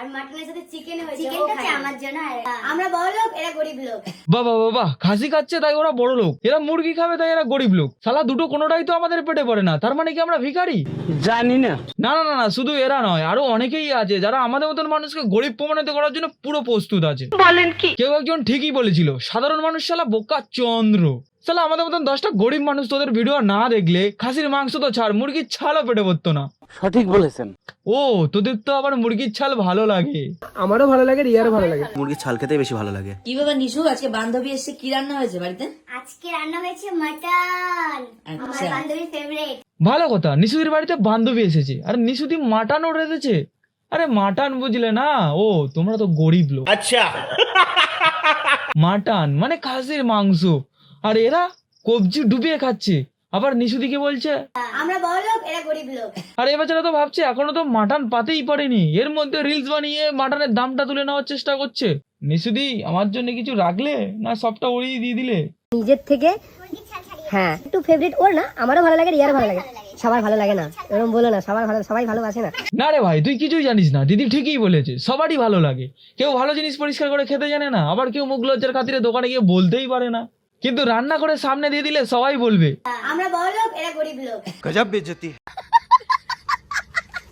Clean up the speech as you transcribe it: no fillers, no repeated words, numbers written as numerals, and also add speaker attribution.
Speaker 1: আর মাটনের সাথে চিকেন হয়েছে, চিকেনটা আমার জন্য। আমরা বড় লোক, এরা গরিব লোক।
Speaker 2: বাবা বাবা, খাসি খাচ্ছে তাই ওরা বড় লোক, এরা মুরগি খাবে তাই এরা গরিব লোক। শালা দুটো কোনোটাই তো আমাদের পেটে পড়ে না, তার মানে কি আমরা ভিখারি?
Speaker 3: জানি না।
Speaker 2: না না না না, শুধু এরা নয়, আরো অনেকেই আছে যারা আমাদের মতন মানুষকে গরিব প্রমাণিত করার জন্য পুরো প্রস্তুত আছে।
Speaker 3: বলেন কি?
Speaker 2: কেউ একজন ঠিকই বলেছিল, সাধারণ মানুষ শালা বোকা চন্দ্র। শালা আমাদের মতন 10টা গরিব মানুষ তোদের ভিডিও না দেখলে খাসির মাংস তো ছাড়, মুরগির ছালও পেটে পড়তো না।
Speaker 3: সঠিক বলেছেন।
Speaker 2: ও, তোদের তো আবার মুরগির ছাল ভালো লাগে।
Speaker 4: আমারও ভালো লাগে, রিয়ারও ভালো লাগে।
Speaker 5: মুরগির ছাল খেতে বেশি ভালো লাগে।
Speaker 6: কি বাবা নিশু, আজকে বান্ধবী এসে কি রান্না হয়েছে বাড়িতে?
Speaker 1: আজকে রান্না হয়েছে মাটন, আমার বান্ধবীর ফেভারিট।
Speaker 2: ভালো কথা, নিশুদির বাড়িতে বান্ধবী এসেছে আর নিশুদি মাটনও রেঁধেছে। আরে মাটন বুঝলে না, ও তোমরা তো গরিব লোক।
Speaker 3: আচ্ছা,
Speaker 2: মাটন মানে খাসির মাংস, আর এরা কবজি ডুবিয়ে খাচ্ছে। আবার নিশুদিকে বলছে
Speaker 1: আমরা বড় লোক, এরা গরিব লোক।
Speaker 2: আর এ বেচারা তো ভাবছে এখনো তো মাটন পাতেই পারেনি, এর মধ্যে রিলস বানিয়ে মাটনের দামটা তুলে নেওয়ার চেষ্টা করছে। নিশুদি, আমার জন্য কিছু রাখলে না সবটা ওড়িয়ে দিয়ে দিলে?
Speaker 7: নিজের থেকে হ্যাঁ একটু ফেভারিট ওর না, আমারও ভালো লাগে, রিয়ারও ভালো লাগে। সবার ভালো লাগে না, এরকম বলো না, সবার ভালো, সবাই ভালোবাসে না।
Speaker 2: না রে ভাই, তুই কিছুই জানিস না, দিদি ঠিকই বলেছে, সবারই ভালো লাগে। কেউ ভালো জিনিস পরিষ্কার করে খেতে জানে না, আবার কেউ মুখ লজ্জার খাতিরে দোকানে গিয়ে বলতেই পারে না, কিন্তু রান্না করে সামনে দিয়ে দিলে সবাই বলবে
Speaker 1: আমরা বড় লোক, এরা গরিব লোক।
Speaker 5: গজব বেইজ্জতি।